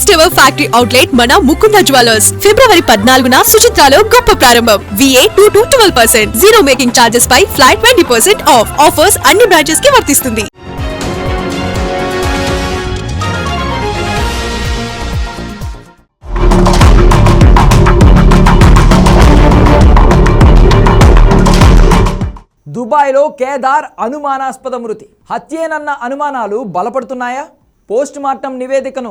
First ever factory outlet మన Mukunda jewellers ఫిబ్రవరి 14న సుచిత్రాలో గొప్ప ప్రారంభం. VA 2-12%, జీరో మేకింగ్ చార్జెస్ పై ఫ్లాట్ 20% ఆఫ్. ఆఫర్స్ అన్ని బ్రాంచెస్ కి వర్తిస్తుంది. దుబాయ్లో కేదార్ అనుమానాస్పద మృతి. హత్యేనన్న అనుమానాలు బలపడుతున్నాయా? పోస్ట్ మార్టం నివేదికను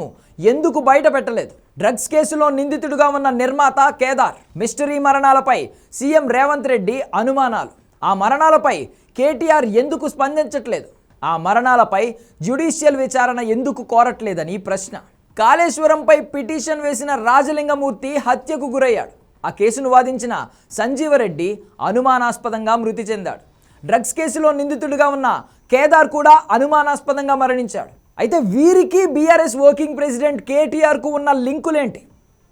ఎందుకు బయట పెట్టలేదు? డ్రగ్స్ కేసులో నిందితుడిగా ఉన్న నిర్మాత కేదార్ మిస్టరీ మరణాలపై సీఎం రేవంత్ రెడ్డి అనుమానాలు. ఆ మరణాలపై కేటీఆర్ ఎందుకు స్పందించట్లేదు? ఆ మరణాలపై జ్యుడిషియల్ విచారణ ఎందుకు కోరట్లేదని ప్రశ్న. కాళేశ్వరంపై పిటిషన్ వేసిన రాజలింగమూర్తి హత్యకు గురయ్యాడు. ఆ కేసును వాదించిన సంజీవరెడ్డి అనుమానాస్పదంగా మృతి చెందాడు. డ్రగ్స్ కేసులో నిందితుడిగా ఉన్న కేదార్ కూడా అనుమానాస్పదంగా మరణించాడు. అయితే వీరికి బీఆర్ఎస్ వర్కింగ్ ప్రెసిడెంట్ కేటీఆర్కు ఉన్న లింకులేంటి?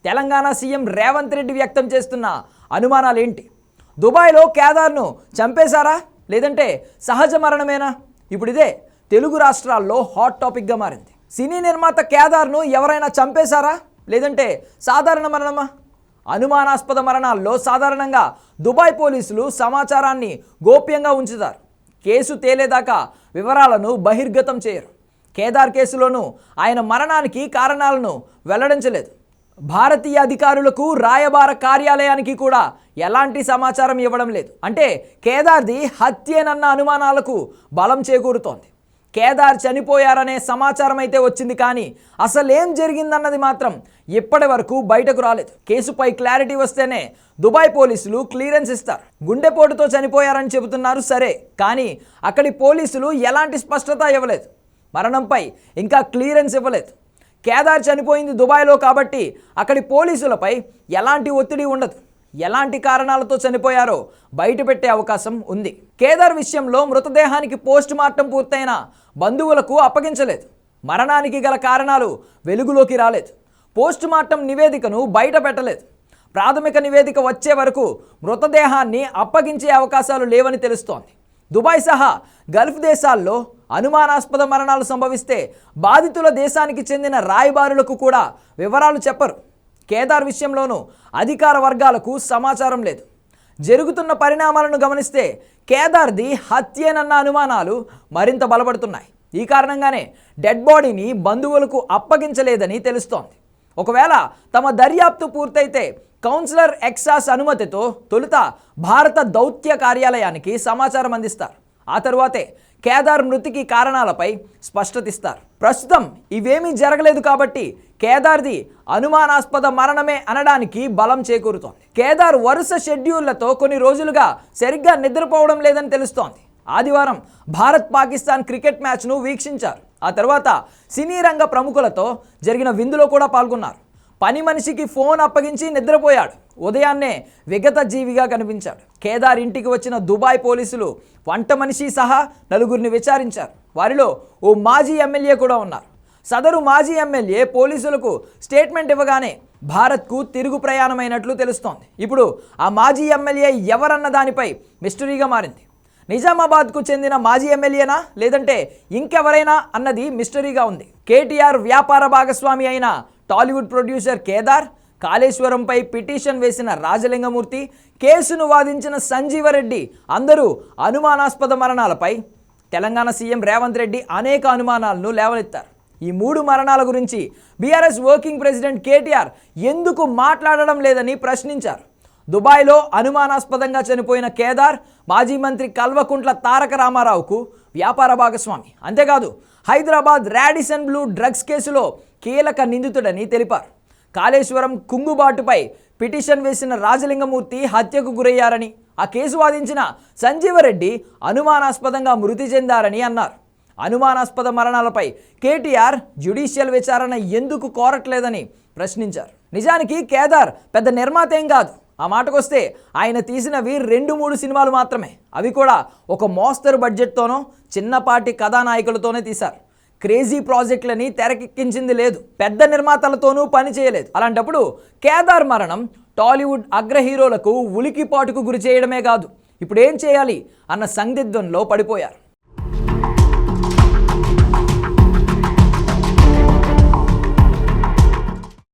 తెలంగాణ సీఎం రేవంత్ రెడ్డి వ్యక్తం చేస్తున్న అనుమానాలు ఏంటి? దుబాయ్లో కేదార్ను చంపేశారా, లేదంటే సహజ మరణమేనా? ఇప్పుడు ఇదే తెలుగు రాష్ట్రాల్లో హాట్ టాపిక్గా మారింది. సినీ నిర్మాత కేదార్ను ఎవరైనా చంపేశారా, లేదంటే సాధారణ మరణమా? అనుమానాస్పద మరణాల్లో సాధారణంగా దుబాయ్ పోలీసులు సమాచారాన్ని గోప్యంగా ఉంచుతారు. కేసు తేలేదాకా వివరాలను బహిర్గతం చేయరు. కేదార్ కేసులోనూ ఆయన మరణానికి కారణాలను వెల్లడించలేదు. భారతీయ అధికారులకు రాయబార కార్యాలయానికి కూడా ఎలాంటి సమాచారం ఇవ్వడం లేదు. అంటే కేదార్ది హత్యేనన్న అనుమానాలకు బలం చేకూరుతోంది. కేదార్ చనిపోయారనే సమాచారం అయితే వచ్చింది, కానీ అసలేం జరిగిందన్నది మాత్రం ఇప్పటి వరకు బయటకు రాలేదు. కేసుపై క్లారిటీ వస్తేనే దుబాయ్ పోలీసులు క్లియరెన్స్ ఇస్తారు. గుండెపోటుతో చనిపోయారని చెబుతున్నారు, సరే, కానీ అక్కడి పోలీసులు ఎలాంటి స్పష్టత ఇవ్వలేదు. మరణంపై ఇంకా క్లియరెన్స్ ఇవ్వలేదు. కేదార్ చనిపోయింది దుబాయ్లో కాబట్టి అక్కడి పోలీసులపై ఎలాంటి ఒత్తిడి ఉండదు. ఎలాంటి కారణాలతో చనిపోయారో బయట పెట్టే అవకాశం ఉంది. కేదార్ విషయంలో మృతదేహానికి పోస్ట్ మార్టం పూర్తయిన బంధువులకు అప్పగించలేదు. మరణానికి గల కారణాలు వెలుగులోకి రాలేదు. పోస్ట్ మార్టం నివేదికను బయట పెట్టలేదు. ప్రాథమిక నివేదిక వచ్చే వరకు మృతదేహాన్ని అప్పగించే అవకాశాలు లేవని తెలుస్తోంది. దుబాయ్ సహా గల్ఫ్ దేశాల్లో అనుమానాస్పద మరణాలు సంభవిస్తే బాధితుల దేశానికి చెందిన రాయబారులకు కూడా వివరాలు చెప్పరు. కేదార్ విషయంలోనూ అధికార వర్గాలకు సమాచారం లేదు. జరుగుతున్న పరిణామాలను గమనిస్తే కేదార్ది హత్యేనన్న అనుమానాలు మరింత బలపడుతున్నాయి. ఈ కారణంగానే డెడ్ బాడీని బంధువులకు అప్పగించలేదని తెలుస్తోంది. ఒకవేళ తమ దర్యాప్తు పూర్తయితే కౌన్సిలర్ ఎక్సాస్ అనుమతితో తొలుత భారత దౌత్య కార్యాలయానికి సమాచారం అందిస్తారు. ఆ తరువాతే కేదార్ మృతికి కారణాలపై స్పష్టత ఇస్తారు. ప్రస్తుతం ఇవేమీ జరగలేదు కాబట్టి కేదార్ది అనుమానాస్పద మరణమే అనడానికి బలం చేకూరుతోంది. కేదార్ వరుస షెడ్యూళ్లతో కొన్ని రోజులుగా సరిగ్గా నిద్రపోవడం లేదని తెలుస్తోంది. ఆదివారం భారత్ పాకిస్తాన్ క్రికెట్ మ్యాచ్ను వీక్షించారు. ఆ తర్వాత సినీ రంగ ప్రముఖులతో జరిగిన విందులో కూడా పాల్గొన్నారు. పని మనిషికి ఫోన్ అప్పగించి నిద్రపోయాడు. ఉదయాన్నే విగత జీవిగా కనిపించాడు. కేదార్ ఇంటికి వచ్చిన దుబాయ్ పోలీసులు వంట మనిషి సహా నలుగురిని విచారించారు. వారిలో ఓ మాజీ ఎమ్మెల్యే కూడా ఉన్నారు. సదరు మాజీ ఎమ్మెల్యే పోలీసులకు స్టేట్మెంట్ ఇవ్వగానే భారత్కు తిరుగు ప్రయాణమైనట్లు తెలుస్తోంది. ఇప్పుడు ఆ మాజీ ఎమ్మెల్యే ఎవరన్న దానిపై మిస్టరీగా మారింది. నిజామాబాద్కు చెందిన మాజీ ఎమ్మెల్యేనా, లేదంటే ఇంకెవరైనా అన్నది మిస్టరీగా ఉంది. కేటీఆర్ వ్యాపార భాగస్వామి అయిన టాలీవుడ్ ప్రొడ్యూసర్ కేదార్, కాళేశ్వరంపై పిటిషన్ వేసిన రాజలింగమూర్తి, కేసును వాదించిన సంజీవరెడ్డి అందరూ అనుమానాస్పద మరణాలపై తెలంగాణ సీఎం రేవంత్ రెడ్డి అనేక అనుమానాలను లేవనెత్తారు. ఈ 3 మరణాల గురించి బీఆర్ఎస్ వర్కింగ్ ప్రెసిడెంట్ కేటీఆర్ ఎందుకు మాట్లాడడం లేదని ప్రశ్నించారు. దుబాయ్లో అనుమానాస్పదంగా చనిపోయిన కేదార్ మాజీ మంత్రి కల్వకుంట్ల తారక రామారావుకు వ్యాపార భాగస్వామి. అంతేకాదు హైదరాబాద్ రాడిసన్ బ్లూ డ్రగ్స్ కేసులో కీలక నిందితుడని తెలిపారు. కాళేశ్వరం కుంగుబాటుపై పిటిషన్ వేసిన రాజలింగమూర్తి హత్యకు గురయ్యారని, ఆ కేసు వాదించిన సంజీవరెడ్డి అనుమానాస్పదంగా మృతి చెందారని అన్నారు. అనుమానాస్పద మరణాలపై కేటీఆర్ జ్యుడిషియల్ విచారణ ఎందుకు కోరట్లేదని ప్రశ్నించారు. నిజానికి కేదార్ పెద్ద నిర్మాత ఏం కాదు. ఆ మాటకొస్తే ఆయన తీసినవి 2-3 సినిమాలు మాత్రమే. అవి కూడా ఒక మోస్తరు బడ్జెట్తోనో చిన్నపాటి కథానాయకులతోనే తీశారు. క్రేజీ ప్రాజెక్టులని తెరకెక్కించింది లేదు. పెద్ద నిర్మాతలతోనూ పని చేయలేదు. అలాంటప్పుడు కేదార్ మరణం టాలీవుడ్ అగ్ర హీరోలకు ఉలికిపాటుకు గురి చేయడమే కాదు, ఇప్పుడు ఏం చేయాలి అన్న సందిగ్ధంలో పడిపోయారు.